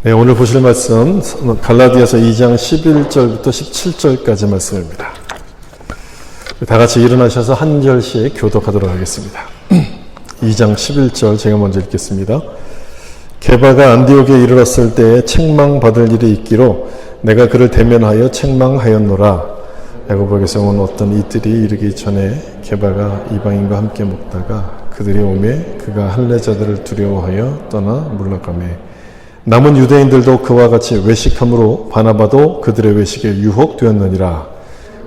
네, 오늘 보실 말씀 갈라디아서 2장 11절부터 17절까지 말씀입니다. 다 같이 일어나셔서 한 절씩 교독하도록 하겠습니다. 2장 11절 제가 먼저 읽겠습니다. 게바가 안디옥에 이르렀을 때에 책망받을 일이 있기로 내가 그를 대면하여 책망하였노라. 야고보에게서 온 어떤 이들이 이르기 전에 게바가 이방인과 함께 먹다가 그들이 오매 그가 할례자들을 두려워하여 떠나 물러가매 남은 유대인들도 그와 같이 외식함으로 바나바도 그들의 외식에 유혹되었느니라.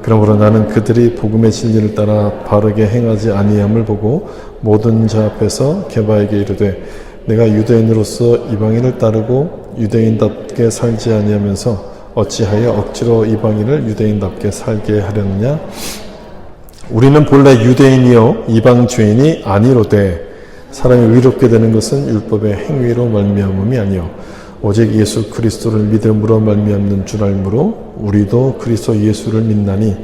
그러므로 나는 그들이 복음의 진리를 따라 바르게 행하지 아니함을 보고 모든 자 앞에서 게바에게 이르되 내가 유대인으로서 이방인을 따르고 유대인답게 살지 아니하면서 어찌하여 억지로 이방인을 유대인답게 살게 하려느냐. 우리는 본래 유대인이요 이방 죄인이 아니로되 사람이 의롭게 되는 것은 율법의 행위로 말미암음이 아니요 오직 예수 그리스도를 믿음으로 말미암는 줄 알므로 우리도 그리스도 예수를 믿나니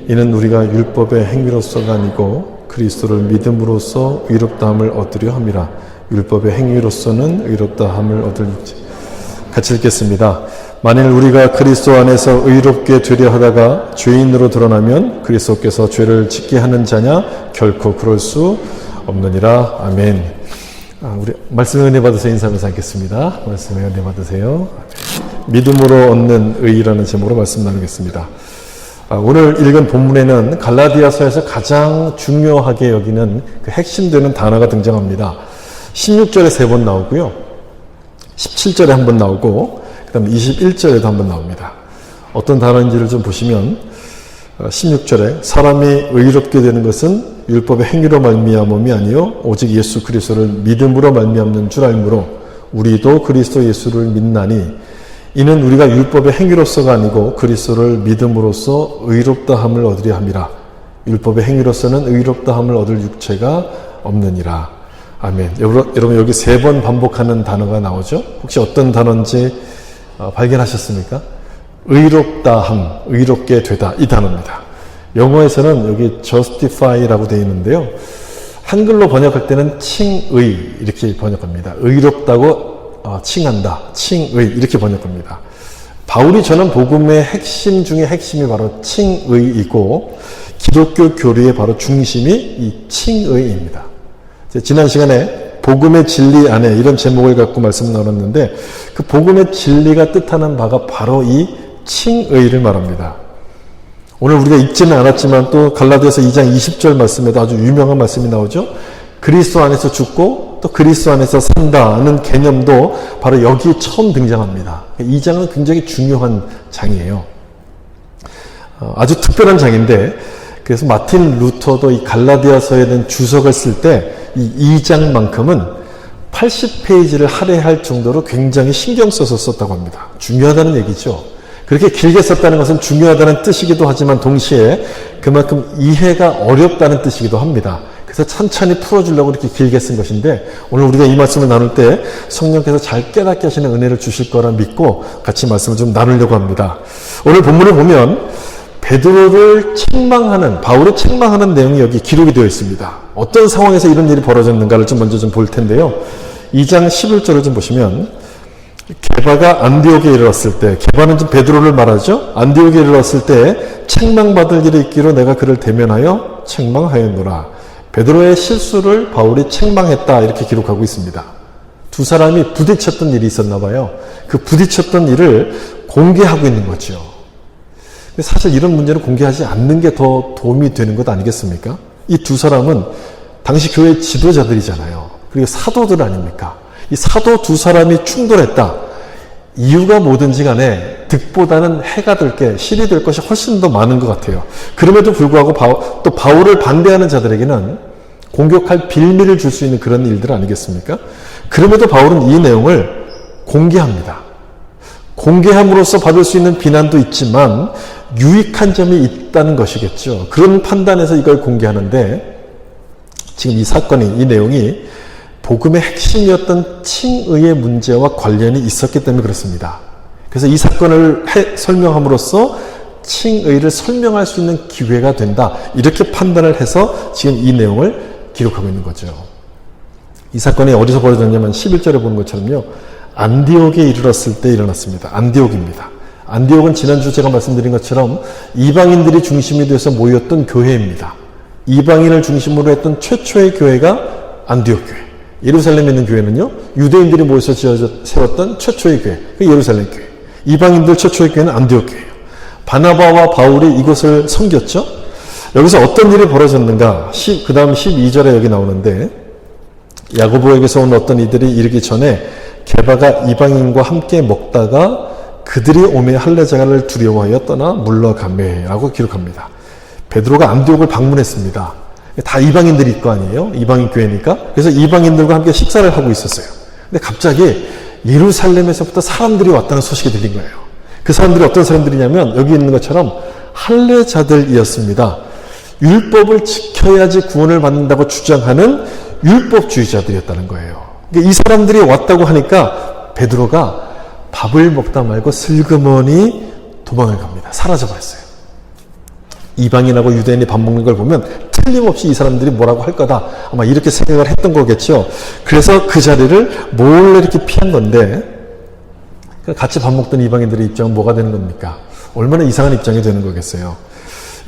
이는 우리가 율법의 행위로서가 아니고 그리스도를 믿음으로써 의롭다함을 얻으려 함이라. 율법의 행위로서는 의롭다함을 얻을지. 같이 읽겠습니다. 만일 우리가 그리스도 안에서 의롭게 되려 하다가 죄인으로 드러나면 그리스도께서 죄를 짓게 하는 자냐? 결코 그럴 수 없느니라. 아멘. 우리 말씀의 은혜 받으세요. 인사하면서 하겠습니다. 말씀의 은혜 받으세요. 믿음으로 얻는 의라는 제목으로 말씀 나누겠습니다. 오늘 읽은 본문에는 갈라디아서에서 가장 중요하게 여기는 그 핵심되는 단어가 등장합니다. 16절에 3번 나오고요. 17절에 한 번 나오고 그 다음에 21절에도 한 번 나옵니다. 어떤 단어인지를 좀 보시면 16절에 사람이 의롭게 되는 것은 율법의 행위로 말미암음이 아니요 오직 예수 그리스도를 믿음으로 말미암는 줄 알므로 우리도 그리스도 예수를 믿나니 이는 우리가 율법의 행위로서가 아니고 그리스도를 믿음으로써 의롭다함을 얻으려 함이라. 율법의 행위로서는 의롭다함을 얻을 육체가 없느니라. 아멘. 여러분 여기 3번 반복하는 단어가 나오죠? 혹시 어떤 단어인지 발견하셨습니까? 의롭다함, 의롭게 되다 이 단어입니다. 영어에서는 여기 justify라고 되어 있는데요. 한글로 번역할 때는 칭의 이렇게 번역합니다. 의롭다고 칭한다, 칭의 이렇게 번역합니다. 바울이 전한 복음의 핵심 중에 핵심이 바로 칭의이고 기독교 교리의 바로 중심이 이 칭의입니다. 지난 시간에 복음의 진리 안에 이런 제목을 갖고 말씀 나눴는데 그 복음의 진리가 뜻하는 바가 바로 이 칭의를 말합니다. 오늘 우리가 읽지는 않았지만 또 갈라디아서 2장 20절 말씀에도 아주 유명한 말씀이 나오죠. 그리스도 안에서 죽고 또 그리스도 안에서 산다는 개념도 바로 여기 처음 등장합니다. 이 장은 굉장히 중요한 장이에요. 아주 특별한 장인데 그래서 마틴 루터도 이 갈라디아서에 대한 주석을 쓸 때 이 2장만큼은 80페이지를 할애할 정도로 굉장히 신경 써서 썼다고 합니다. 중요하다는 얘기죠. 그렇게 길게 썼다는 것은 중요하다는 뜻이기도 하지만 동시에 그만큼 이해가 어렵다는 뜻이기도 합니다. 그래서 천천히 풀어주려고 이렇게 길게 쓴 것인데 오늘 우리가 이 말씀을 나눌 때 성령께서 잘 깨닫게 하시는 은혜를 주실 거라 믿고 같이 말씀을 좀 나누려고 합니다. 오늘 본문을 보면 베드로를 책망하는, 바울을 책망하는 내용이 여기 기록이 되어 있습니다. 어떤 상황에서 이런 일이 벌어졌는가를 좀 먼저 좀 볼 텐데요. 2장 11절을 좀 보시면 게바가 안디옥에 이르렀을 때, 게바는 좀 베드로를 말하죠. 안디옥에 이르렀을 때 책망받을 일이 있기로 내가 그를 대면하여 책망하였노라. 베드로의 실수를 바울이 책망했다 이렇게 기록하고 있습니다. 두 사람이 부딪혔던 일이 있었나 봐요. 그 부딪혔던 일을 공개하고 있는 거죠. 사실 이런 문제는 공개하지 않는 게 더 도움이 되는 것 아니겠습니까? 이 두 사람은 당시 교회 지도자들이잖아요. 그리고 사도들 아닙니까? 이 사도 두 사람이 충돌했다. 이유가 뭐든지 간에 득보다는 해가 될 게, 실이 될 것이 훨씬 더 많은 것 같아요. 그럼에도 불구하고 또 바울을 반대하는 자들에게는 공격할 빌미를 줄 수 있는 그런 일들 아니겠습니까? 그럼에도 바울은 이 내용을 공개합니다. 공개함으로써 받을 수 있는 비난도 있지만 유익한 점이 있다는 것이겠죠. 그런 판단에서 이걸 공개하는데 지금 이 사건이, 이 내용이 복음의 핵심이었던 칭의의 문제와 관련이 있었기 때문에 그렇습니다. 그래서 이 사건을 설명함으로써 칭의를 설명할 수 있는 기회가 된다. 이렇게 판단을 해서 지금 이 내용을 기록하고 있는 거죠. 이 사건이 어디서 벌어졌냐면 11절에 보는 것처럼요. 안디옥에 이르렀을 때 일어났습니다. 안디옥입니다. 안디옥은 지난주 제가 말씀드린 것처럼 이방인들이 중심이 돼서 모였던 교회입니다. 이방인을 중심으로 했던 최초의 교회가 안디옥 교회. 예루살렘에 있는 교회는요, 유대인들이 모여서 세웠던 최초의 교회, 그 예루살렘 교회. 이방인들 최초의 교회는 안디옥 교회예요. 바나바와 바울이 이곳을 섬겼죠. 여기서 어떤 일이 벌어졌는가? 그 다음 12절에 여기 나오는데, 야고보에게서 온 어떤 이들이 이르기 전에 게바가 이방인과 함께 먹다가 그들이 오매 할례자가를 두려워하여 떠나 물러가매 라고 기록합니다. 베드로가 안디옥을 방문했습니다. 다 이방인들일 거 아니에요? 이방인 교회니까. 그래서 이방인들과 함께 식사를 하고 있었어요. 근데 갑자기 예루살렘에서부터 사람들이 왔다는 소식이 들린 거예요. 그 사람들이 어떤 사람들이냐면 여기 있는 것처럼 할례자들이었습니다. 율법을 지켜야지 구원을 받는다고 주장하는 율법주의자들이었다는 거예요. 이 사람들이 왔다고 하니까 베드로가 밥을 먹다 말고 슬그머니 도망을 갑니다. 사라져버렸어요. 이방인하고 유대인이 밥 먹는 걸 보면 틀림없이 이 사람들이 뭐라고 할 거다. 아마 이렇게 생각을 했던 거겠죠. 그래서 그 자리를 몰래 이렇게 피한 건데, 같이 밥 먹던 이방인들의 입장은 뭐가 되는 겁니까? 얼마나 이상한 입장이 되는 거겠어요.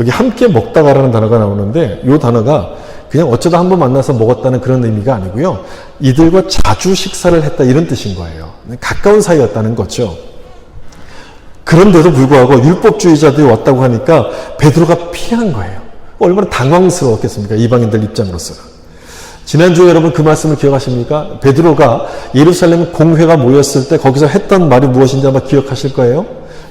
여기 함께 먹다가라는 단어가 나오는데, 이 단어가 그냥 어쩌다 한번 만나서 먹었다는 그런 의미가 아니고요. 이들과 자주 식사를 했다 이런 뜻인 거예요. 가까운 사이였다는 거죠. 그런데도 불구하고 율법주의자들이 왔다고 하니까 베드로가 피한 거예요. 얼마나 당황스러웠겠습니까? 이방인들 입장으로서는. 지난주에 여러분 그 말씀을 기억하십니까? 베드로가 예루살렘 공회가 모였을 때 거기서 했던 말이 무엇인지 아마 기억하실 거예요.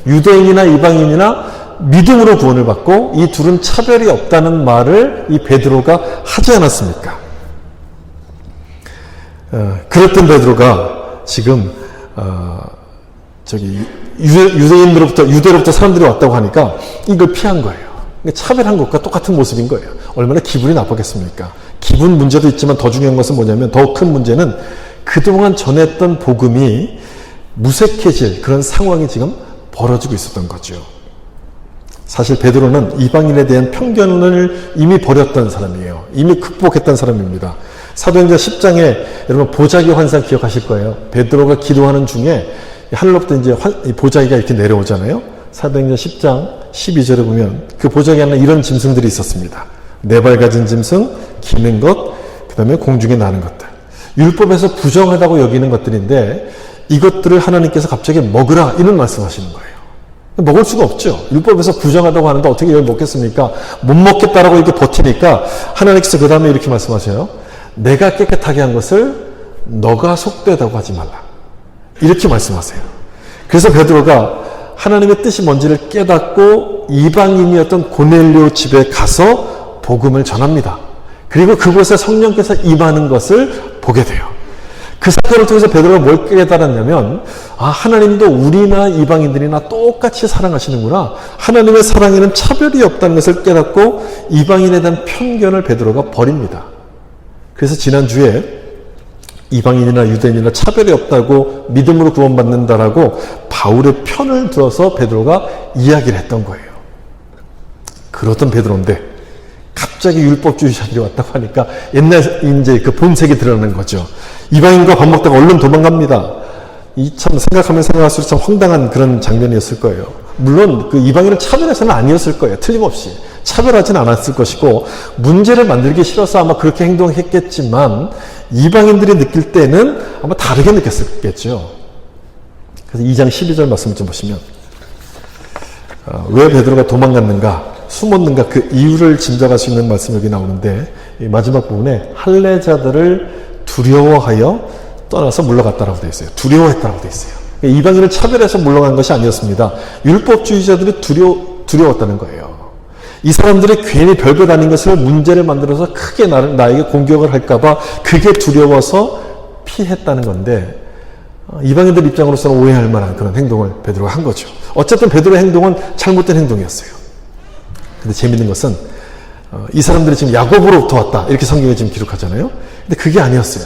유대인이나 이방인이나 믿음으로 구원을 받고 이 둘은 차별이 없다는 말을 이 베드로가 하지 않았습니까? 그랬던 베드로가 지금 유대로부터 사람들이 왔다고 하니까 이걸 피한 거예요. 차별한 것과 똑같은 모습인 거예요. 얼마나 기분이 나쁘겠습니까? 기분 문제도 있지만 더 중요한 것은 뭐냐면, 더 큰 문제는 그동안 전했던 복음이 무색해질 그런 상황이 지금 벌어지고 있었던 거죠. 사실 베드로는 이방인에 대한 편견을 이미 버렸던 사람이에요. 이미 극복했던 사람입니다. 사도행전 10장에 여러분 보자기 환상 기억하실 거예요. 베드로가 기도하는 중에 하늘로부터 이제 보자기가 이렇게 내려오잖아요. 사도행전 10장 12절에 보면 그 보자기 안에 이런 짐승들이 있었습니다. 네 발 가진 짐승, 기는 것, 그 다음에 공중에 나는 것들. 율법에서 부정하다고 여기는 것들인데 이것들을 하나님께서 갑자기 먹으라 이런 말씀하시는 거예요. 먹을 수가 없죠. 율법에서 부정하다고 하는데 어떻게 이걸 먹겠습니까? 못 먹겠다라고 이렇게 버티니까 하나님께서 그 다음에 이렇게 말씀하세요. 내가 깨끗하게 한 것을 너가 속되다고 하지 말라. 이렇게 말씀하세요. 그래서 베드로가 하나님의 뜻이 뭔지를 깨닫고 이방인이었던 고넬료 집에 가서 복음을 전합니다. 그리고 그곳에 성령께서 임하는 것을 보게 돼요. 그 사건을 통해서 베드로가 뭘 깨달았냐면, 하나님도 우리나 이방인들이나 똑같이 사랑하시는구나. 하나님의 사랑에는 차별이 없다는 것을 깨닫고 이방인에 대한 편견을 베드로가 버립니다. 그래서 지난주에 이방인이나 유대인이나 차별이 없다고 믿음으로 구원받는다라고 바울의 편을 들어서 베드로가 이야기를 했던 거예요. 그렇던 베드로인데 갑자기 율법주의자들이 왔다고 하니까 옛날 이제 그 본색이 드러나는 거죠. 이방인과 밥 먹다가 얼른 도망갑니다. 참 생각하면 생각할수록 참 황당한 그런 장면이었을 거예요. 물론 그 이방인을 차별해서는 아니었을 거예요. 틀림없이. 차별하진 않았을 것이고 문제를 만들기 싫어서 아마 그렇게 행동했겠지만 이방인들이 느낄 때는 아마 다르게 느꼈겠죠. 그래서 2장 12절 말씀을 좀 보시면 왜 베드로가 도망갔는가, 숨었는가 그 이유를 짐작할 수 있는 말씀이 여기 나오는데 이 마지막 부분에 할례자들을 두려워하여 떠나서 물러갔다라고 되어 있어요. 두려워했다라고 되어 있어요. 이방인을 차별해서 물러간 것이 아니었습니다. 율법주의자들이 두려웠다는 거예요. 이 사람들이 괜히 별것 아닌 것을 문제를 만들어서 크게 나에게 공격을 할까봐 그게 두려워서 피했다는 건데 이방인들 입장으로서는 오해할 만한 그런 행동을 베드로가 한 거죠. 어쨌든 베드로의 행동은 잘못된 행동이었어요. 근데 재밌는 것은 이 사람들이 지금 야고보로부터 왔다 이렇게 성경에 지금 기록하잖아요. 근데 그게 아니었어요.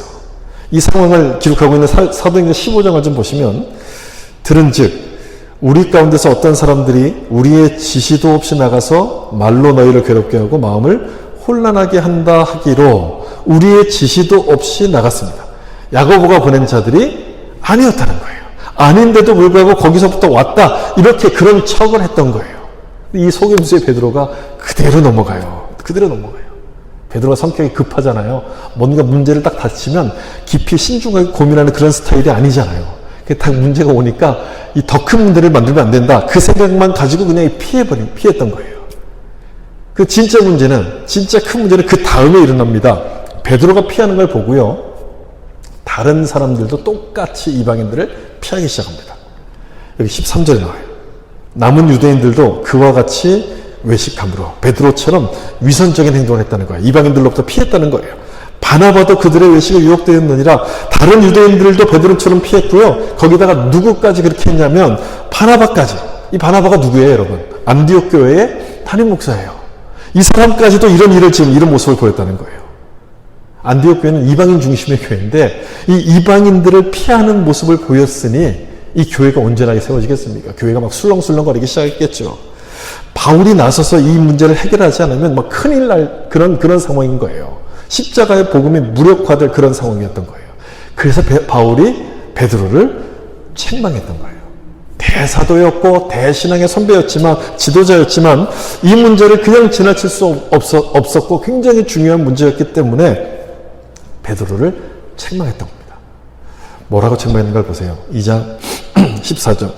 이 상황을 기록하고 있는 사도행전 15장을 좀 보시면 들은즉 우리 가운데서 어떤 사람들이 우리의 지시도 없이 나가서 말로 너희를 괴롭게 하고 마음을 혼란하게 한다 하기로 우리의 지시도 없이 나갔습니다. 야고보가 보낸 자들이 아니었다는 거예요. 아닌데도 불구하고 거기서부터 왔다. 이렇게 그런 척을 했던 거예요. 이 속임수의 베드로가 그대로 넘어가요. 그대로 넘어가요. 베드로가 성격이 급하잖아요. 뭔가 문제를 딱 닥치면 깊이 신중하게 고민하는 그런 스타일이 아니잖아요. 딱 문제가 오니까 이 더 큰 문제를 만들면 안 된다. 그 생각만 가지고 그냥 피했던 거예요. 그 진짜 큰 문제는 그 다음에 일어납니다. 베드로가 피하는 걸 보고요. 다른 사람들도 똑같이 이방인들을 피하기 시작합니다. 여기 13절에 나와요. 남은 유대인들도 그와 같이 외식함으로 베드로처럼 위선적인 행동을 했다는 거예요. 이방인들로부터 피했다는 거예요. 바나바도 그들의 외식에 유혹되었느니라. 다른 유대인들도 베드로처럼 피했고요. 거기다가 누구까지 그렇게 했냐면 바나바까지. 이 바나바가 누구예요, 여러분? 안디옥 교회의 담임 목사예요. 이 사람까지도 이런 일을 지금 이런 모습을 보였다는 거예요. 안디옥 교회는 이방인 중심의 교회인데 이 이방인들을 피하는 모습을 보였으니 이 교회가 온전하게 세워지겠습니까? 교회가 막 술렁술렁거리기 시작했겠죠. 바울이 나서서 이 문제를 해결하지 않으면 막 큰일 날 그런 상황인 거예요. 십자가의 복음이 무력화될 그런 상황이었던 거예요. 그래서 바울이 베드로를 책망했던 거예요. 대사도였고 대신앙의 선배였지만 지도자였지만 이 문제를 그냥 지나칠 수 없었고 굉장히 중요한 문제였기 때문에 베드로를 책망했던 겁니다. 뭐라고 책망했는가 보세요. 2장 14절.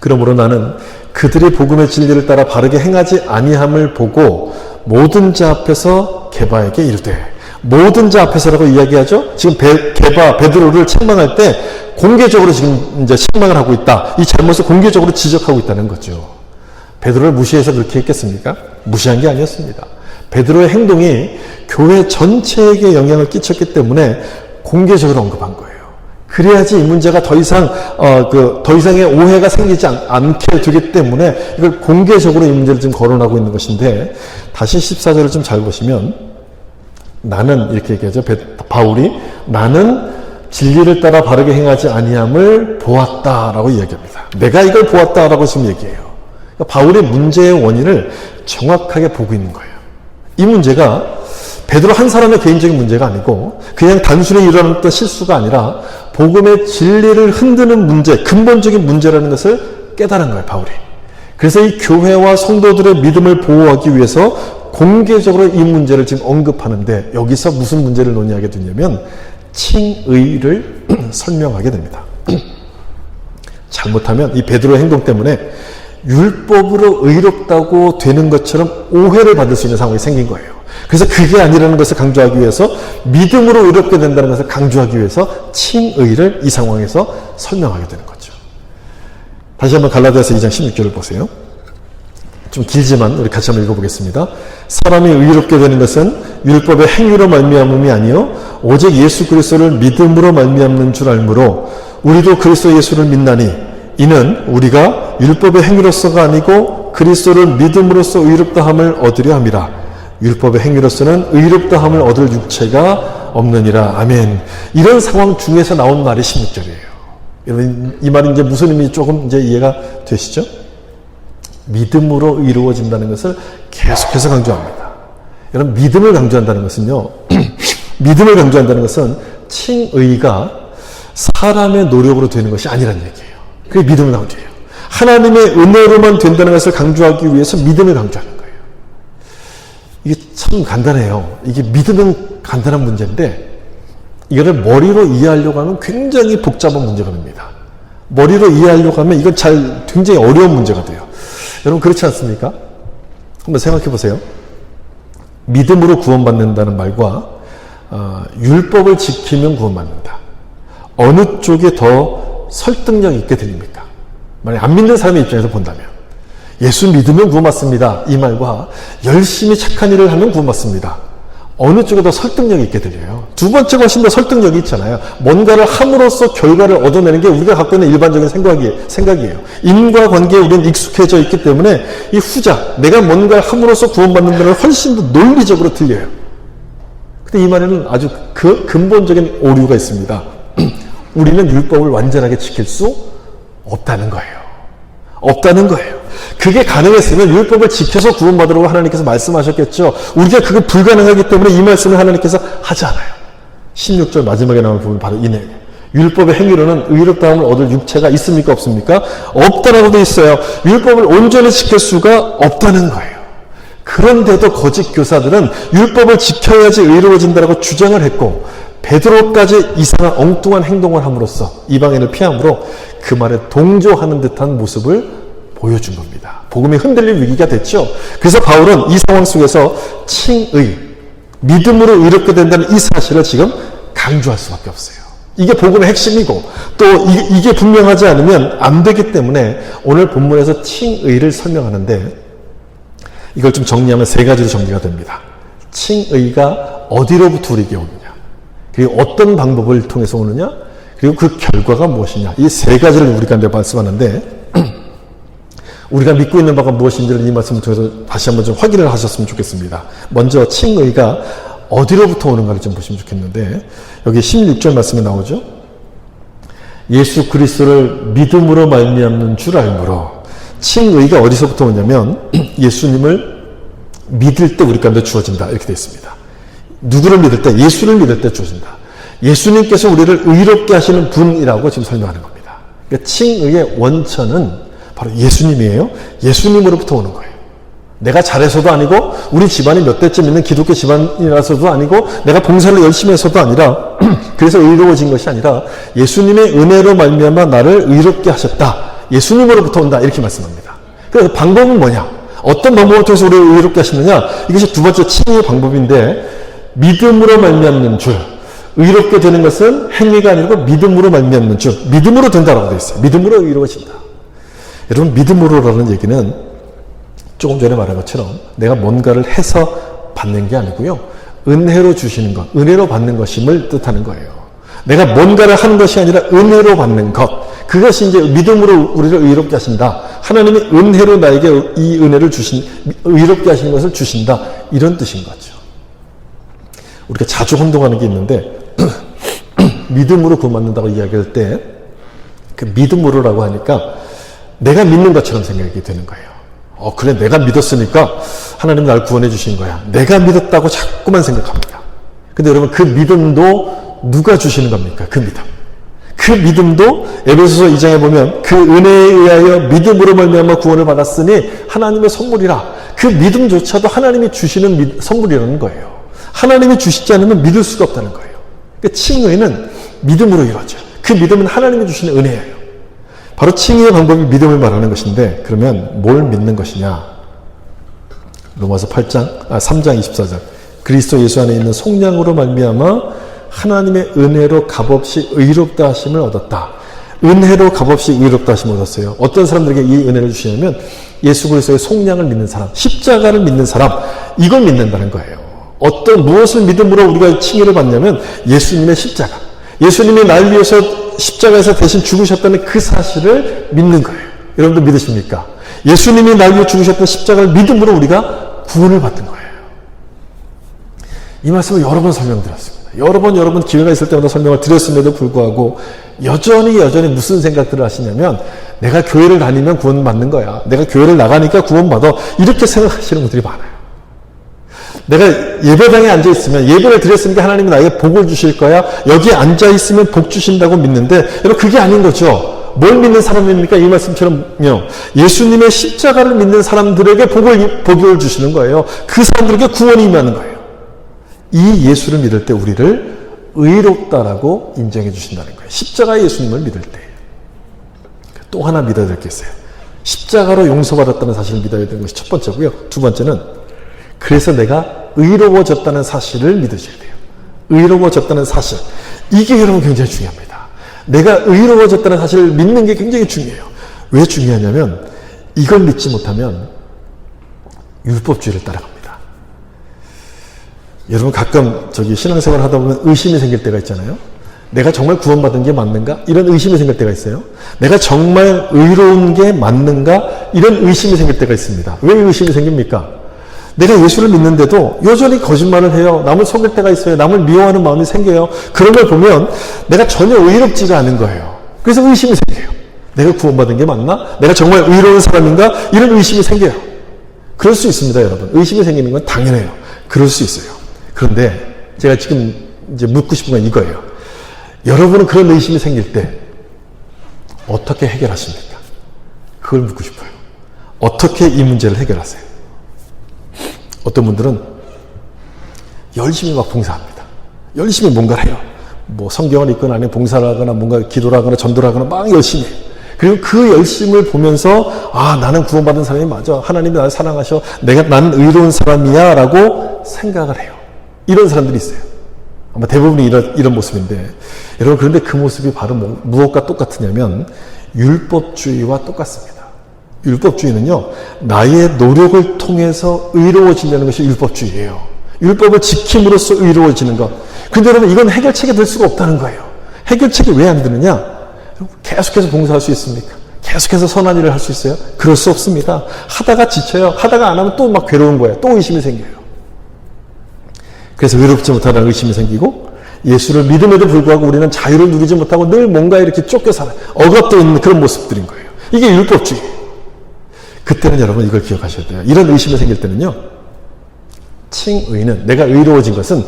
그러므로 나는 그들의 복음의 진리를 따라 바르게 행하지 아니함을 보고 모든 자 앞에서 게바에게 이르되, 모든 자 앞에서라고 이야기하죠. 지금 베드로를 책망할 때 공개적으로 지금 이제 책망을 하고 있다. 이 잘못을 공개적으로 지적하고 있다는 거죠. 베드로를 무시해서 그렇게 했겠습니까? 무시한 게 아니었습니다. 베드로의 행동이 교회 전체에게 영향을 끼쳤기 때문에 공개적으로 언급한 거예요. 그래야지 이 문제가 더 이상의 오해가 생기지 않게 되기 때문에 이걸 공개적으로 이 문제를 지금 거론하고 있는 것인데, 다시 14절을 좀 잘 보시면, 나는, 이렇게 얘기하죠. 바울이, 나는 진리를 따라 바르게 행하지 아니함을 보았다라고 이야기합니다. 내가 이걸 보았다라고 지금 얘기해요. 그러니까 바울의 문제의 원인을 정확하게 보고 있는 거예요. 이 문제가 베드로 한 사람의 개인적인 문제가 아니고 그냥 단순히 일어났던 실수가 아니라 복음의 진리를 흔드는 문제, 근본적인 문제라는 것을 깨달은 거예요, 바울이. 그래서 이 교회와 성도들의 믿음을 보호하기 위해서 공개적으로 이 문제를 지금 언급하는데, 여기서 무슨 문제를 논의하게 되냐면 칭의를 설명하게 됩니다. 잘못하면 이 베드로의 행동 때문에 율법으로 의롭다고 되는 것처럼 오해를 받을 수 있는 상황이 생긴 거예요. 그래서 그게 아니라는 것을 강조하기 위해서, 믿음으로 의롭게 된다는 것을 강조하기 위해서 칭의를 이 상황에서 설명하게 되는 거죠. 다시 한번 갈라디아서 2장 16절을 보세요. 좀 길지만 우리 같이 한번 읽어보겠습니다. 사람이 의롭게 되는 것은 율법의 행위로 말미암음이 아니요 오직 예수 그리스도를 믿음으로 말미암는 줄 알므로 우리도 그리스도 예수를 믿나니 이는 우리가 율법의 행위로서가 아니고 그리스도를 믿음으로써 의롭다함을 얻으려 함이라. 율법의 행위로서는 의롭다함을 얻을 육체가 없느니라. 아멘. 이런 상황 중에서 나온 말이 16절이에요. 여러분, 이 말이 이제 무슨 의미 조금 이제 이해가 되시죠? 믿음으로 의로워진다는 것을 계속해서 강조합니다. 여러분, 믿음을 강조한다는 것은요, 믿음을 강조한다는 것은 칭의가 사람의 노력으로 되는 것이 아니라는 얘기예요. 그게 믿음을 강조해요. 하나님의 은혜로만 된다는 것을 강조하기 위해서 믿음을 강조하는 거예요. 이게 참 간단해요. 이게 믿음은 간단한 문제인데 이거를 머리로 이해하려고 하면 굉장히 복잡한 문제가 됩니다. 머리로 이해하려고 하면 이건 굉장히 어려운 문제가 돼요. 여러분 그렇지 않습니까? 한번 생각해 보세요. 믿음으로 구원받는다는 말과 율법을 지키면 구원받는다. 어느 쪽이 더 설득력 있게 들립니까? 만약 안 믿는 사람의 입장에서 본다면 예수 믿으면 구원받습니다. 이 말과 열심히 착한 일을 하면 구원받습니다. 어느 쪽이 더 설득력이 있게 들려요? 두 번째가 훨씬 더 설득력이 있잖아요. 뭔가를 함으로써 결과를 얻어내는 게 우리가 갖고 있는 일반적인 생각이에요. 인과관계에 우리는 익숙해져 있기 때문에 이 후자, 내가 뭔가를 함으로써 구원받는다는 건 훨씬 더 논리적으로 들려요. 근데 이 말에는 아주 근본적인 오류가 있습니다. 우리는 율법을 완전하게 지킬 수 없다는 거예요. 없다는 거예요. 그게 가능했으면 율법을 지켜서 구원받으라고 하나님께서 말씀하셨겠죠. 우리가 그게 불가능하기 때문에 이 말씀을 하나님께서 하지 않아요. 16절 마지막에 나오는 부분 바로 이 내용. 율법의 행위로는 의롭다함을 얻을 육체가 있습니까? 없습니까? 없다라고 되어 있어요. 율법을 온전히 지킬 수가 없다는 거예요. 그런데도 거짓 교사들은 율법을 지켜야지 의로워진다라고 주장을 했고 베드로까지 이상한 엉뚱한 행동을 함으로써 이방인을 피함으로 그 말에 동조하는 듯한 모습을 보여준 겁니다. 복음이 흔들릴 위기가 됐죠. 그래서 바울은 이 상황 속에서 칭의, 믿음으로 의롭게 된다는 이 사실을 지금 강조할 수밖에 없어요. 이게 복음의 핵심이고 또 이게 분명하지 않으면 안 되기 때문에 오늘 본문에서 칭의를 설명하는데 이걸 좀 정리하면 세 가지로 정리가 됩니다. 칭의가 어디로부터 우리에게 오느냐, 그리고 어떤 방법을 통해서 오느냐, 그리고 그 결과가 무엇이냐, 이 세 가지를 우리가 말씀하는데 우리가 믿고 있는 바가 무엇인지를 이 말씀을 통해서 다시 한번 좀 확인을 하셨으면 좋겠습니다. 먼저 칭의가 어디로부터 오는가를 좀 보시면 좋겠는데 여기 16절 말씀에 나오죠. 예수 그리스도를 믿음으로 말미암는 줄 알므로. 칭의가 어디서부터 오냐면 예수님을 믿을 때 우리 가운데 주어진다 이렇게 되어 있습니다. 누구를 믿을 때? 예수를 믿을 때 주어진다. 예수님께서 우리를 의롭게 하시는 분이라고 지금 설명하는 겁니다. 그러니까 칭의의 원천은 바로 예수님이에요. 예수님으로부터 오는 거예요. 내가 잘해서도 아니고 우리 집안이 몇 대째 믿는 기독교 집안이라서도 아니고 내가 봉사를 열심히 해서도 아니라 그래서 의로워진 것이 아니라 예수님의 은혜로 말미암아 나를 의롭게 하셨다. 예수님으로부터 온다 이렇게 말씀합니다. 그래서 방법은 뭐냐? 어떤 방법을 통해서 우리를 의롭게 하시느냐? 이것이 두 번째 칭의의 방법인데 믿음으로 말미암는 줄. 의롭게 되는 것은 행위가 아니고 믿음으로 말미암는 줄. 믿음으로 된다라고 되어 있어요. 믿음으로 의로워진다. 여러분 믿음으로라는 얘기는 조금 전에 말한 것처럼 내가 뭔가를 해서 받는 게 아니고요. 은혜로 주시는 것, 은혜로 받는 것임을 뜻하는 거예요. 내가 뭔가를 하는 것이 아니라 은혜로 받는 것. 그것이 이제 믿음으로 우리를 의롭게 하신다. 하나님이 은혜로 나에게 이 은혜를 의롭게 하시는 것을 주신다. 이런 뜻인 거죠. 우리가 자주 혼동하는 게 있는데 믿음으로 구원받는다고 이야기할 때 그 믿음으로라고 하니까 내가 믿는 것처럼 생각이 되는 거예요. 그래 내가 믿었으니까 하나님 날 구원해 주신 거야. 내가 믿었다고 자꾸만 생각합니다. 근데 여러분 그 믿음도 누가 주시는 겁니까? 그 믿음. 그 믿음도 에베소서 2장에 보면 그 은혜에 의하여 믿음으로 말미암아 구원을 받았으니 하나님의 선물이라. 그 믿음조차도 하나님이 주시는 선물이라는 거예요. 하나님이 주시지 않으면 믿을 수가 없다는 거예요. 그러니까 칭의는 믿음으로 이루어져요. 그 믿음은 하나님이 주시는 은혜예요. 바로 칭의의 방법이 믿음을 말하는 것인데 그러면 뭘 믿는 것이냐? 로마서 3장 24절 그리스도 예수 안에 있는 속량으로 말미암아 하나님의 은혜로 값없이 의롭다 하심을 얻었다. 은혜로 값없이 의롭다 하심을 얻었어요. 어떤 사람들에게 이 은혜를 주시냐면 예수 그리스도의 속량을 믿는 사람, 십자가를 믿는 사람, 이걸 믿는다는 거예요. 무엇을 믿음으로 우리가 칭의를 받냐면 예수님의 십자가. 예수님이 날 위해서 십자가에서 대신 죽으셨다는 그 사실을 믿는 거예요. 여러분들 믿으십니까? 예수님이 날 위해 죽으셨던 십자가를 믿음으로 우리가 구원을 받는 거예요. 이 말씀을 여러 번 설명드렸습니다. 여러 번 기회가 있을 때마다 설명을 드렸음에도 불구하고 여전히 무슨 생각들을 하시냐면 내가 교회를 다니면 구원 받는 거야. 내가 교회를 나가니까 구원 받아. 이렇게 생각하시는 분들이 많아요. 내가 예배당에 앉아있으면 예배를 드렸으니까 하나님이 나에게 복을 주실 거야. 여기에 앉아있으면 복 주신다고 믿는데 여러분 그게 아닌 거죠. 뭘 믿는 사람입니까? 이 말씀처럼요. 예수님의 십자가를 믿는 사람들에게 복을 주시는 거예요. 그 사람들에게 구원이 임하는 거예요. 이 예수를 믿을 때 우리를 의롭다라고 인정해 주신다는 거예요. 십자가의 예수님을 믿을 때. 또 하나 믿어야 될 게 있어요. 십자가로 용서받았다는 사실을 믿어야 되는 것이 첫 번째고요. 두 번째는 그래서 내가 의로워졌다는 사실을 믿으셔야 돼요. 의로워졌다는 사실. 이게 여러분 굉장히 중요합니다. 내가 의로워졌다는 사실을 믿는 게 굉장히 중요해요. 왜 중요하냐면 이걸 믿지 못하면 율법주의를 따라갑니다. 여러분 가끔 신앙생활을 하다 보면 의심이 생길 때가 있잖아요. 내가 정말 구원받은 게 맞는가? 이런 의심이 생길 때가 있어요. 내가 정말 의로운 게 맞는가? 이런 의심이 생길 때가 있습니다. 왜 의심이 생깁니까? 내가 예수를 믿는데도 여전히 거짓말을 해요. 남을 속일 때가 있어요. 남을 미워하는 마음이 생겨요. 그런 걸 보면 내가 전혀 의롭지가 않은 거예요. 그래서 의심이 생겨요. 내가 구원받은 게 맞나? 내가 정말 의로운 사람인가? 이런 의심이 생겨요. 그럴 수 있습니다, 여러분. 의심이 생기는 건 당연해요. 그럴 수 있어요. 그런데 제가 지금 이제 묻고 싶은 건 이거예요. 여러분은 그런 의심이 생길 때 어떻게 해결하십니까? 그걸 묻고 싶어요. 어떻게 이 문제를 해결하세요? 어떤 분들은 열심히 막 봉사합니다. 열심히 뭔가를 해요. 뭐 성경을 읽거나 아니면 봉사를 하거나 뭔가 기도를 하거나 전도를 하거나 막 열심히 해요. 그리고 그 열심을 보면서 아, 나는 구원받은 사람이 맞아. 하나님이 나를 사랑하셔. 나는 의로운 사람이야 라고 생각을 해요. 이런 사람들이 있어요. 아마 대부분이 이런 모습인데, 여러분, 그런데 그 모습이 바로 무엇과 똑같으냐면 율법주의와 똑같습니다. 율법주의는요, 나의 노력을 통해서 의로워지려는 것이 율법주의예요. 율법을 지킴으로써 의로워지는 것. 근데 여러분, 이건 해결책이 될 수가 없다는 거예요. 해결책이 왜 안 되느냐? 계속해서 봉사할 수 있습니까? 계속해서 선한 일을 할 수 있어요? 그럴 수 없습니다. 하다가 지쳐요. 하다가 안 하면 또 막 괴로운 거예요. 또 의심이 생겨요. 그래서 외롭지 못하다는 의심이 생기고, 예수를 믿음에도 불구하고 우리는 자유를 누리지 못하고 늘 뭔가 이렇게 쫓겨 살아요. 억압되어 있는 그런 모습들인 거예요. 이게 율법주의. 그때는 여러분 이걸 기억하셔야 돼요. 이런 의심이 생길 때는요, 칭의는, 내가 의로워진 것은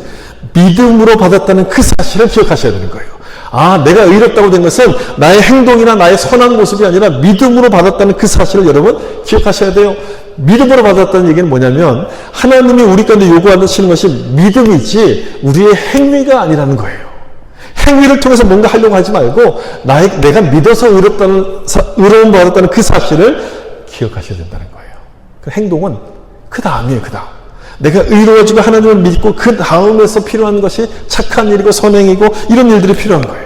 믿음으로 받았다는 그 사실을 기억하셔야 되는 거예요. 아, 내가 의롭다고 된 것은 나의 행동이나 나의 선한 모습이 아니라 믿음으로 받았다는 그 사실을 여러분 기억하셔야 돼요. 믿음으로 받았다는 얘기는 뭐냐면 하나님이 우리 가운데 요구하시는 것이 믿음이지 우리의 행위가 아니라는 거예요. 행위를 통해서 뭔가 하려고 하지 말고 내가 믿어서 의로움 받았다는 그 사실을 기억하셔야 된다는 거예요. 그 행동은 그 다음이에요. 그 다음. 내가 의로워지고 하나님을 믿고 그 다음에서 필요한 것이 착한 일이고 선행이고 이런 일들이 필요한 거예요.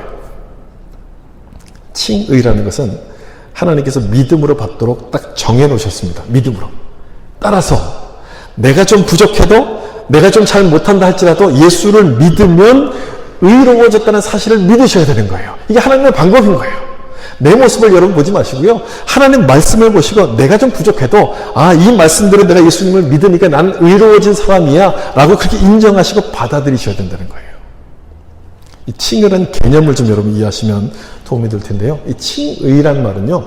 칭의라는 것은 하나님께서 믿음으로 받도록 딱 정해놓으셨습니다. 믿음으로. 따라서 내가 좀 부족해도 내가 좀 잘 못한다 할지라도 예수를 믿으면 의로워졌다는 사실을 믿으셔야 되는 거예요. 이게 하나님의 방법인 거예요. 내 모습을 여러분 보지 마시고요. 하나님 말씀을 보시고 내가 좀 부족해도 아, 이 말씀대로 내가 예수님을 믿으니까 나는 의로워진 사람이야 라고 그렇게 인정하시고 받아들이셔야 된다는 거예요. 이 칭의라는 개념을 좀 여러분 이해하시면 도움이 될 텐데요. 이 칭의란 말은요,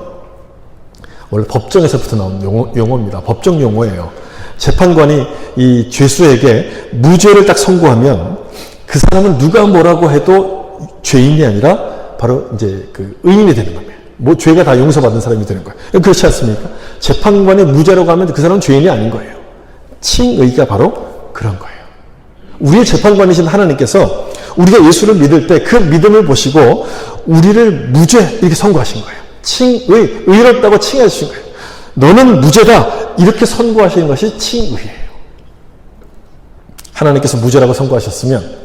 원래 법정에서부터 나온 용어입니다. 법정 용어예요. 재판관이 이 죄수에게 무죄를 딱 선고하면 그 사람은 누가 뭐라고 해도 죄인이 아니라 바로 이제 그 의인이 되는 겁니다. 뭐 죄가 다 용서받은 사람이 되는 거예요. 그렇지 않습니까? 재판관이 무죄라고 하면 그 사람은 죄인이 아닌 거예요. 칭의가 바로 그런 거예요. 우리의 재판관이신 하나님께서 우리가 예수를 믿을 때 그 믿음을 보시고 우리를 무죄 이렇게 선고하신 거예요. 칭의, 의롭다고 칭해 주신 거예요. 너는 무죄다 이렇게 선고하시는 것이 칭의예요. 하나님께서 무죄라고 선고하셨으면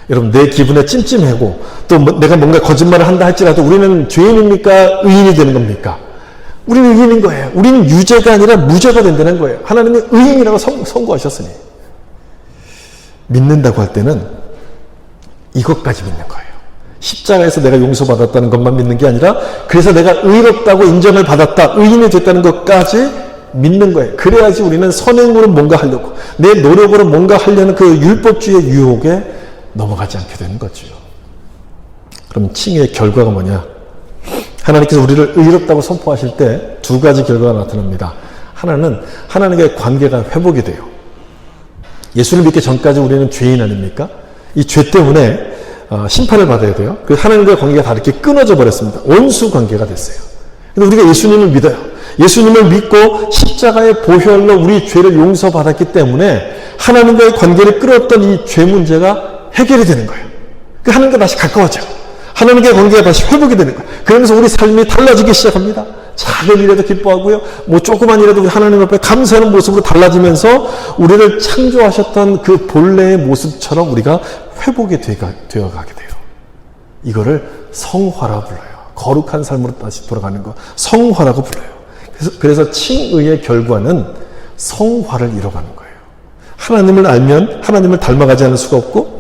여러분 내 기분에 찜찜하고 또 내가 뭔가 거짓말을 한다 할지라도 우리는 죄인입니까? 의인이 되는 겁니까? 우리는 의인인 거예요. 우리는 유죄가 아니라 무죄가 된다는 거예요. 하나님이 의인이라고 선고하셨으니 믿는다고 할 때는 이것까지 믿는 거예요. 십자가에서 내가 용서받았다는 것만 믿는 게 아니라 그래서 내가 의롭다고 인정을 받았다, 의인이 됐다는 것까지 믿는 거예요. 그래야지 우리는 선행으로 뭔가 하려고 내 노력으로 뭔가 하려는 그 율법주의의 유혹에 넘어가지 않게 되는 거죠. 그럼 칭의의 결과가 뭐냐? 하나님께서 우리를 의롭다고 선포하실 때 두 가지 결과가 나타납니다. 하나는 하나님과의 관계가 회복이 돼요. 예수를 믿기 전까지 우리는 죄인 아닙니까? 이 죄 때문에 심판을 받아야 돼요. 그래서 하나님과의 관계가 다 이렇게 끊어져 버렸습니다. 원수 관계가 됐어요. 근데 우리가 예수님을 믿어요. 예수님을 믿고 십자가의 보혈로 우리 죄를 용서받았기 때문에 하나님과의 관계를 끌었던 이 죄 문제가 해결이 되는 거예요. 하나님과 다시 가까워져요. 하나님과의 관계가 다시 회복이 되는 거예요. 그러면서 우리 삶이 달라지기 시작합니다. 작은 일에도 기뻐하고요. 뭐 조그만 일에도 우리 하나님 앞에 감사하는 모습으로 달라지면서 우리를 창조하셨던 그 본래의 모습처럼 우리가 회복이 되어가게 돼요. 이거를 성화라 불러요. 거룩한 삶으로 다시 돌아가는 거. 성화라고 불러요. 그래서 칭의의 결과는 성화를 이뤄가는 거예요. 하나님을 알면 하나님을 닮아가지 않을 수가 없고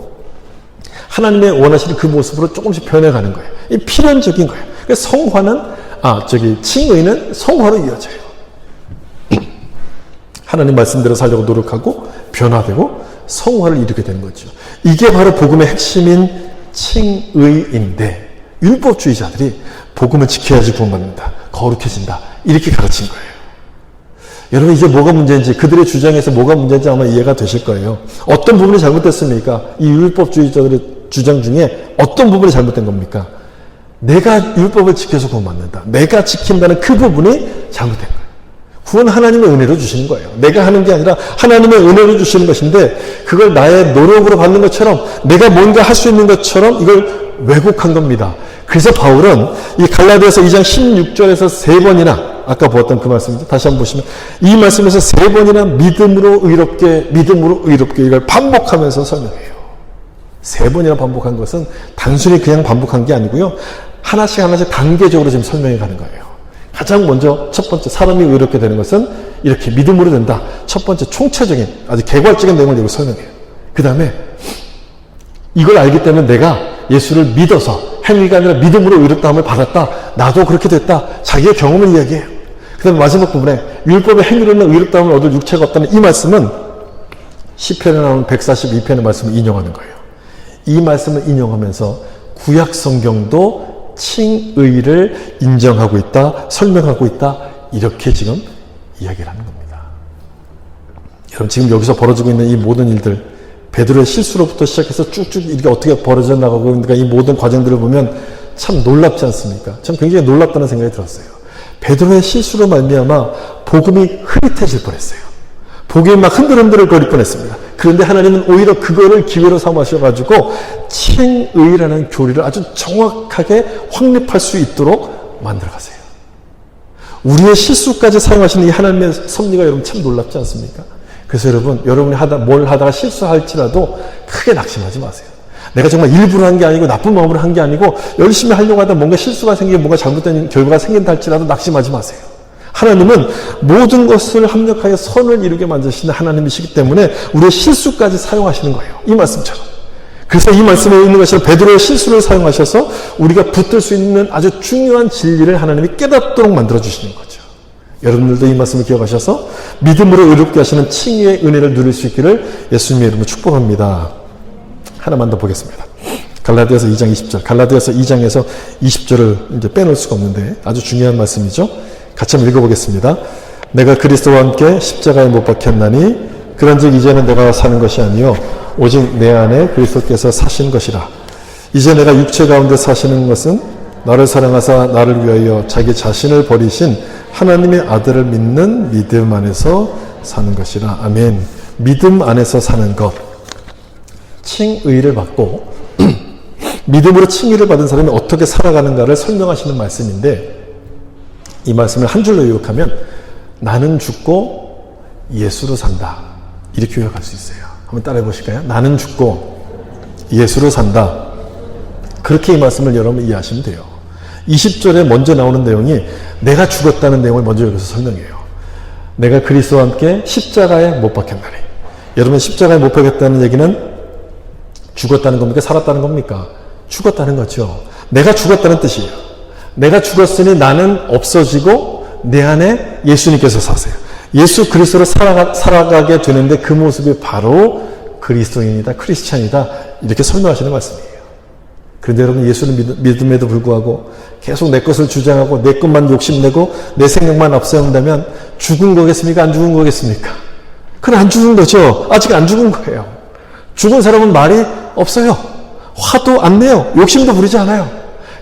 하나님의 원하시는 그 모습으로 조금씩 변해가는 거예요. 이 필연적인 거예요. 그래서 칭의는 성화로 이어져요. 하나님 말씀대로 살려고 노력하고 변화되고 성화를 이루게 되는 거죠. 이게 바로 복음의 핵심인 칭의인데 율법주의자들이 복음을 지켜야지 구원받는다. 거룩해진다. 이렇게 가르친 거예요. 여러분 이게 뭐가 문제인지 그들의 주장에서 뭐가 문제인지 아마 이해가 되실 거예요. 어떤 부분이 잘못됐습니까? 이 율법주의자들의 주장 중에 어떤 부분이 잘못된 겁니까? 내가 율법을 지켜서 구원받는다. 내가 지킨다는 그 부분이 잘못된 거예요. 구원 하나님의 은혜로 주시는 거예요. 내가 하는 게 아니라 하나님의 은혜로 주시는 것인데 그걸 나의 노력으로 받는 것처럼 내가 뭔가 할 수 있는 것처럼 이걸 왜곡한 겁니다. 그래서 바울은 이 갈라디아서 2장 16절에서 3번이나 아까 보았던 그 말씀이죠. 다시 한번 보시면 이 말씀에서 3번이나 믿음으로 의롭게 이걸 반복하면서 설명해요. 3번이나 반복한 것은 단순히 그냥 반복한 게 아니고요. 하나씩 단계적으로 지금 설명해 가는 거예요. 가장 먼저 첫 번째 사람이 의롭게 되는 것은 이렇게 믿음으로 된다. 첫 번째 총체적인 아주 개괄적인 내용을 여기 설명해요. 그 다음에 이걸 알기 때문에 내가 예수를 믿어서 행위가 아니라 믿음으로 의롭다함을 받았다. 나도 그렇게 됐다. 자기의 경험을 이야기해요. 그 다음에 마지막 부분에 율법의 행위로는 의롭다함을 얻을 육체가 없다는 이 말씀은 시편에 나오는 142편의 말씀을 인용하는 거예요. 이 말씀을 인용하면서 구약 성경도 칭의를 인정하고 있다, 설명하고 있다, 이렇게 지금 이야기를 하는 겁니다. 여러분 지금 여기서 벌어지고 있는 이 모든 일들, 베드로의 실수로부터 시작해서 쭉쭉 이렇게 어떻게 벌어져 나가고 있는가, 이 모든 과정들을 보면 참 놀랍지 않습니까? 참 굉장히 놀랍다는 생각이 들었어요. 베드로의 실수로 말미암아 복음이 흐릿해질 뻔했어요. 복음이 막 흔들흔들 거릴 뻔했습니다. 그런데 하나님은 오히려 그거를 기회로 삼으셔가지고 칭의라는 교리를 아주 정확하게 확립할 수 있도록 만들어가세요. 우리의 실수까지 사용하시는 이 하나님의 섭리가 여러분 참 놀랍지 않습니까? 그래서 여러분이 뭘 하다가 실수할지라도 크게 낙심하지 마세요. 내가 정말 일부러 한 게 아니고 나쁜 마음으로 한 게 아니고 열심히 하려고 하다 뭔가 실수가 생기고 뭔가 잘못된 결과가 생긴다 할지라도 낙심하지 마세요. 하나님은 모든 것을 합력하여 선을 이루게 만드시는 하나님이시기 때문에 우리의 실수까지 사용하시는 거예요. 이 말씀처럼. 그래서 이 말씀에 있는 것처럼 베드로의 실수를 사용하셔서 우리가 붙들 수 있는 아주 중요한 진리를 하나님이 깨닫도록 만들어주시는 거죠. 여러분들도 이 말씀을 기억하셔서 믿음으로 의롭게 하시는 칭의의 은혜를 누릴 수 있기를 예수님의 이름으로 축복합니다. 하나만 더 보겠습니다. 갈라디아서 2장 20절. 갈라디아서 2장에서 20절을 이제 빼놓을 수가 없는데 아주 중요한 말씀이죠. 같이 한번 읽어보겠습니다. 내가 그리스도와 함께 십자가에 못 박혔나니 그런즉 이제는 내가 사는 것이 아니요 오직 내 안에 그리스도께서 사신 것이라. 이제 내가 육체 가운데 사시는 것은 나를 사랑하사 나를 위하여 자기 자신을 버리신 하나님의 아들을 믿는 믿음 안에서 사는 것이라. 아멘. 믿음 안에서 사는 것. 칭의를 받고 믿음으로 칭의를 받은 사람이 어떻게 살아가는가를 설명하시는 말씀인데 이 말씀을 한 줄로 요약하면 나는 죽고 예수로 산다. 이렇게 요약할 수 있어요. 한번 따라해 보실까요? 나는 죽고 예수로 산다. 그렇게 이 말씀을 여러분 이해하시면 돼요. 20절에 먼저 나오는 내용이 내가 죽었다는 내용을 먼저 여기서 설명해요. 내가 그리스도와 함께 십자가에 못 박혔나니. 여러분 십자가에 못 박혔다는 얘기는 죽었다는 겁니까? 살았다는 겁니까? 죽었다는 거죠. 내가 죽었다는 뜻이에요. 내가 죽었으니 나는 없어지고 내 안에 예수님께서 사세요. 예수 그리스도로 살아가게 되는데 그 모습이 바로 그리스도인이다, 크리스찬이다 이렇게 설명하시는 말씀이에요. 그런데 여러분 예수를 믿음에도 불구하고 계속 내 것을 주장하고 내 것만 욕심내고 내 생각만 앞세운다면 죽은 거겠습니까? 안 죽은 거겠습니까? 그건 안 죽은 거죠. 아직 안 죽은 거예요. 죽은 사람은 말이 없어요. 화도 안 내요. 욕심도 부리지 않아요.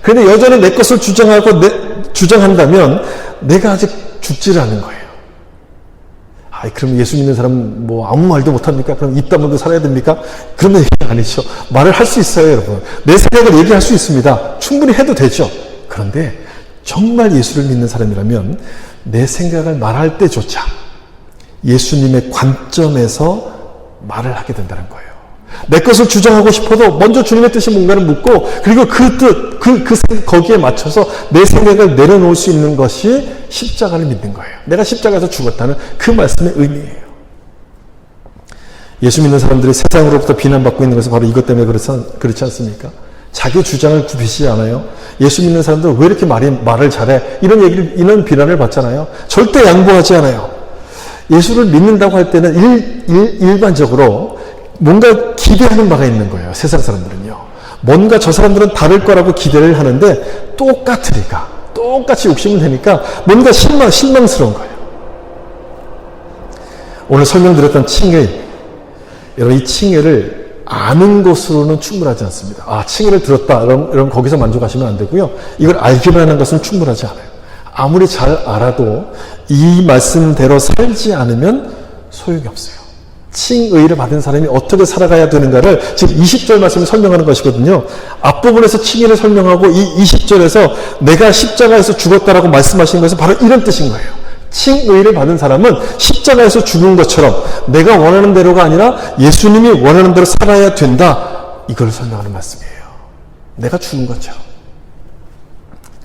그런데 여전히 내 것을 주장한다면 내가 아직 죽지를 않은 거예요. 그럼 예수 믿는 사람은 뭐 아무 말도 못합니까? 그럼 입 다물고 살아야 됩니까? 그런 얘기 아니죠. 말을 할 수 있어요, 여러분. 내 생각을 얘기할 수 있습니다. 충분히 해도 되죠. 그런데 정말 예수를 믿는 사람이라면 내 생각을 말할 때조차 예수님의 관점에서 말을 하게 된다는 거예요. 내 것을 주장하고 싶어도 먼저 주님의 뜻이 뭔가를 묻고 그리고 그 뜻, 거기에 맞춰서 내 생각을 내려놓을 수 있는 것이 십자가를 믿는 거예요. 내가 십자가에서 죽었다는 그 말씀의 의미예요. 예수 믿는 사람들이 세상으로부터 비난받고 있는 것은 바로 이것 때문에 그렇지 않습니까? 자기 주장을 굽히지 않아요. 예수 믿는 사람들은 왜 이렇게 말을 잘해? 이런 비난을 받잖아요. 절대 양보하지 않아요. 예수를 믿는다고 할 때는 일반적으로 뭔가 기대하는 바가 있는 거예요. 세상 사람들은요. 뭔가 저 사람들은 다를 거라고 기대를 하는데 똑같으니까, 똑같이 욕심을 내니까 뭔가 실망스러운 거예요. 오늘 설명드렸던 칭의, 여러분 이 칭의를 아는 것으로는 충분하지 않습니다. 아, 칭의를 들었다. 이러면 거기서 만족하시면 안 되고요. 이걸 알기만 하는 것은 충분하지 않아요. 아무리 잘 알아도 이 말씀대로 살지 않으면 소용이 없어요. 칭의를 받은 사람이 어떻게 살아가야 되는가를 지금 20절 말씀을 설명하는 것이거든요. 앞부분에서 칭의를 설명하고 이 20절에서 내가 십자가에서 죽었다라고 말씀하시는 것은 바로 이런 뜻인 거예요. 칭의를 받은 사람은 십자가에서 죽은 것처럼 내가 원하는 대로가 아니라 예수님이 원하는 대로 살아야 된다. 이걸 설명하는 말씀이에요. 내가 죽은 것처럼.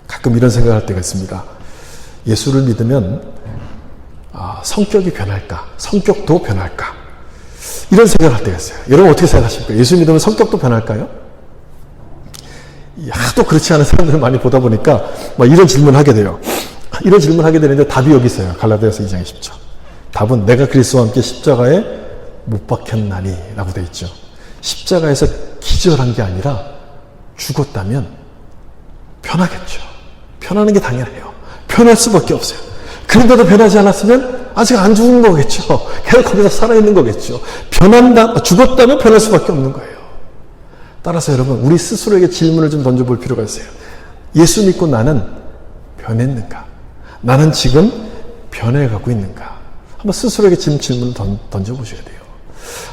가끔 이런 생각을 할 때가 있습니다. 예수를 믿으면 성격이 변할까? 성격도 변할까? 이런 생각을 할 때가 있어요. 여러분 어떻게 생각하십니까? 예수 믿으면 성격도 변할까요? 하도 그렇지 않은 사람들을 많이 보다 보니까 이런 질문을 하게 돼요. 이런 질문을 하게 되는데 답이 여기 있어요. 갈라디아서 2장 20절. 답은 내가 그리스도와 함께 십자가에 못 박혔나니 라고 되어 있죠. 십자가에서 기절한 게 아니라 죽었다면 편하겠죠. 편하는 게 당연해요. 편할 수밖에 없어요. 그런데도 변하지 않았으면 아직 안 죽은 거겠죠. 계속 거기서 살아있는 거겠죠. 죽었다면 변할 수밖에 없는 거예요. 따라서 여러분, 우리 스스로에게 질문을 좀 던져볼 필요가 있어요. 예수 믿고 나는 변했는가? 나는 지금 변해가고 있는가? 한번 스스로에게 지금 질문을 던져보셔야 돼요.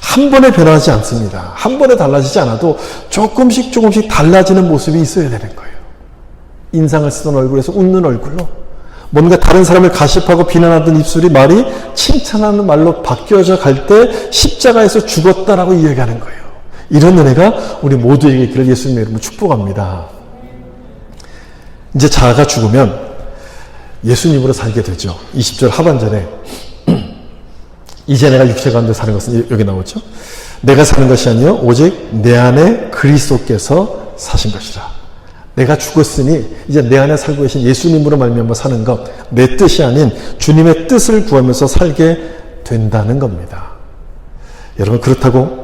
한 번에 변하지 않습니다. 한 번에 달라지지 않아도 조금씩 달라지는 모습이 있어야 되는 거예요. 인상을 쓰던 얼굴에서 웃는 얼굴로, 뭔가 다른 사람을 가십하고 비난하던 입술이 말이 칭찬하는 말로 바뀌어져 갈 때 십자가에서 죽었다라고 이야기하는 거예요. 이런 은혜가 우리 모두에게 있기를 예수님의 이름으로 축복합니다. 이제 자아가 죽으면 예수님으로 살게 되죠. 20절 하반절에 이제 내가 육체 가운데 사는 것은 여기 나오죠. 내가 사는 것이 아니요 오직 내 안에 그리스도께서 사신 것이라. 내가 죽었으니 이제 내 안에 살고 계신 예수님으로 말미암아 사는 것, 내 뜻이 아닌 주님의 뜻을 구하면서 살게 된다는 겁니다. 여러분, 그렇다고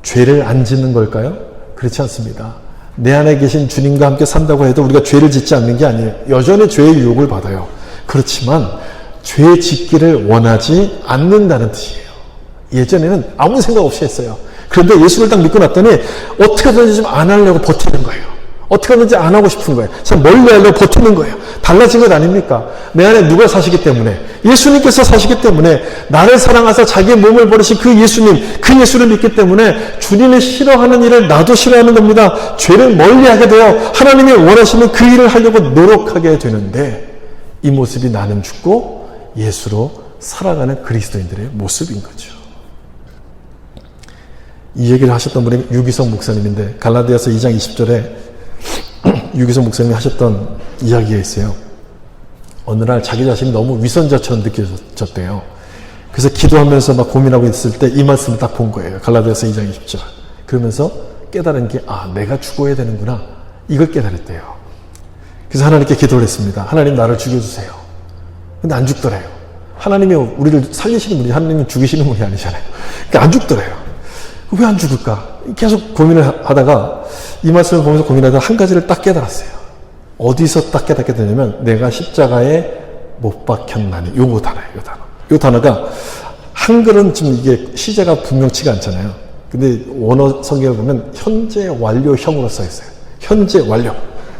죄를 안 짓는 걸까요? 그렇지 않습니다. 내 안에 계신 주님과 함께 산다고 해도 우리가 죄를 짓지 않는 게 아니에요. 여전히 죄의 유혹을 받아요. 그렇지만 죄 짓기를 원하지 않는다는 뜻이에요. 예전에는 아무 생각 없이 했어요. 그런데 예수를 딱 믿고 났더니 어떻게든지 좀 안 하려고 버티는 거예요. 어떻게든지 안 하고 싶은 거예요. 참 멀리 하려고 버티는 거예요. 달라진 것 아닙니까? 내 안에 누가 사시기 때문에, 예수님께서 사시기 때문에, 나를 사랑하사 자기의 몸을 버리신 그 예수님, 그 예수를 믿기 때문에 주님이 싫어하는 일을 나도 싫어하는 겁니다. 죄를 멀리하게 되어 하나님이 원하시는 그 일을 하려고 노력하게 되는데, 이 모습이 나는 죽고 예수로 살아가는 그리스도인들의 모습인 거죠. 이 얘기를 하셨던 분이 유기성 목사님인데, 갈라디아서 2장 20절에 유기성 목사님이 하셨던 이야기가 있어요. 어느 날 자기 자신이 너무 위선자처럼 느껴졌대요. 그래서 기도하면서 막 고민하고 있을 때 이 말씀을 딱 본 거예요. 갈라디아서 2장 20절. 그러면서 깨달은 게, 내가 죽어야 되는구나. 이걸 깨달았대요. 그래서 하나님께 기도를 했습니다. 하나님, 나를 죽여주세요. 근데 안 죽더래요. 하나님이 우리를 살리시는 분이 하나님은 죽이시는 분이 아니잖아요. 그러니까 안 죽더래요. 왜 안 죽을까? 계속 고민을 하다가 이 말씀을 보면서 고민하다가 한 가지를 딱 깨달았어요. 어디서 딱 깨닫게 되냐면, 내가 십자가에 못 박혔나니. 요거 단어예요, 요 단어. 요 단어가 한글은 지금 이게 시제가 분명치가 않잖아요. 근데 원어 성경을 보면 현재 완료형으로 써 있어요. 현재 완료.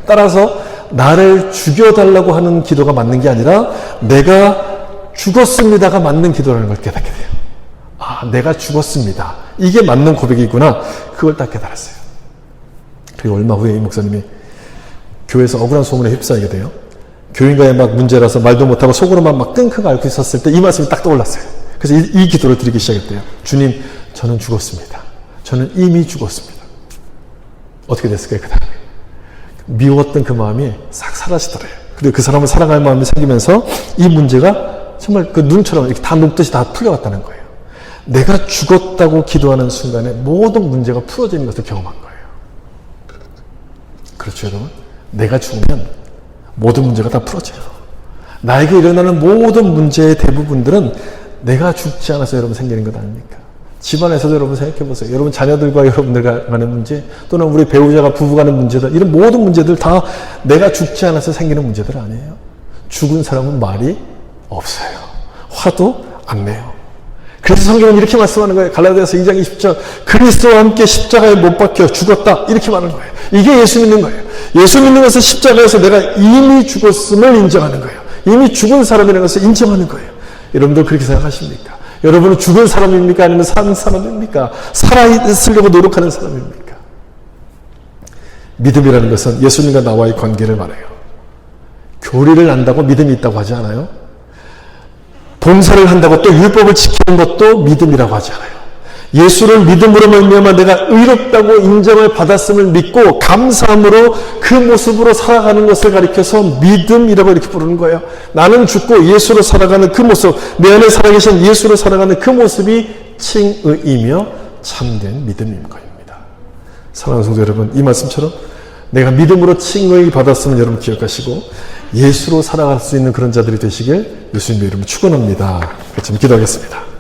따라서 나를 죽여달라고 하는 기도가 맞는 게 아니라 내가 죽었습니다가 맞는 기도라는 걸 깨닫게 돼요. 내가 죽었습니다. 이게 맞는 고백이구나. 그걸 딱 깨달았어요. 그리고 얼마 후에 이 목사님이 교회에서 억울한 소문에 휩싸이게 돼요. 교인과의 막 문제라서 말도 못하고 속으로만 막 끙끙 앓고 있었을 때 이 말씀이 딱 떠올랐어요. 그래서 이 기도를 드리기 시작했대요. 주님, 저는 죽었습니다. 저는 이미 죽었습니다. 어떻게 됐을까요? 그 다음에 미웠던 그 마음이 싹 사라지더래요. 그리고 그 사람을 사랑할 마음이 생기면서 이 문제가 정말 그 눈처럼 이렇게 다 녹듯이 다 풀려갔다는 거예요. 내가 죽었다고 기도하는 순간에 모든 문제가 풀어지는 것을 경험한 거예요. 그렇죠, 여러분? 내가 죽으면 모든 문제가 다 풀어져요. 나에게 일어나는 모든 문제의 대부분들은 내가 죽지 않아서 여러분 생기는 것 아닙니까? 집안에서도 여러분 생각해 보세요. 여러분 자녀들과 여러분들 간의 문제, 또는 우리 배우자가 부부 간의 문제들, 이런 모든 문제들 다 내가 죽지 않아서 생기는 문제들 아니에요? 죽은 사람은 말이 없어요. 화도 안 내요. 그래서 성경은 이렇게 말씀하는 거예요. 갈라디아서 2장 20절 그리스도와 함께 십자가에 못 박혀 죽었다 이렇게 말하는 거예요. 이게 예수 믿는 거예요. 예수 믿는 것은 십자가에서 내가 이미 죽었음을 인정하는 거예요. 이미 죽은 사람이라는 것을 인정하는 거예요. 여러분도 그렇게 생각하십니까? 여러분은 죽은 사람입니까? 아니면 산 사람입니까? 살아있으려고 노력하는 사람입니까? 믿음이라는 것은 예수님과 나와의 관계를 말해요. 교리를 안다고 믿음이 있다고 하지 않아요? 봉사를 한다고 또 율법을 지키는 것도 믿음이라고 하지 않아요. 예수를 믿음으로 말미암아 내가 의롭다고 인정을 받았음을 믿고 감사함으로 그 모습으로 살아가는 것을 가리켜서 믿음이라고 이렇게 부르는 거예요. 나는 죽고 예수로 살아가는 그 모습, 내 안에 살아계신 예수로 살아가는 그 모습이 칭의이며 참된 믿음인 것입니다. 사랑하는 성도 여러분, 이 말씀처럼 내가 믿음으로 칭의 받았음을 여러분 기억하시고 예수로 살아갈 수 있는 그런 자들이 되시길 예수님의 이름으로 축원합니다. 같이 기도하겠습니다.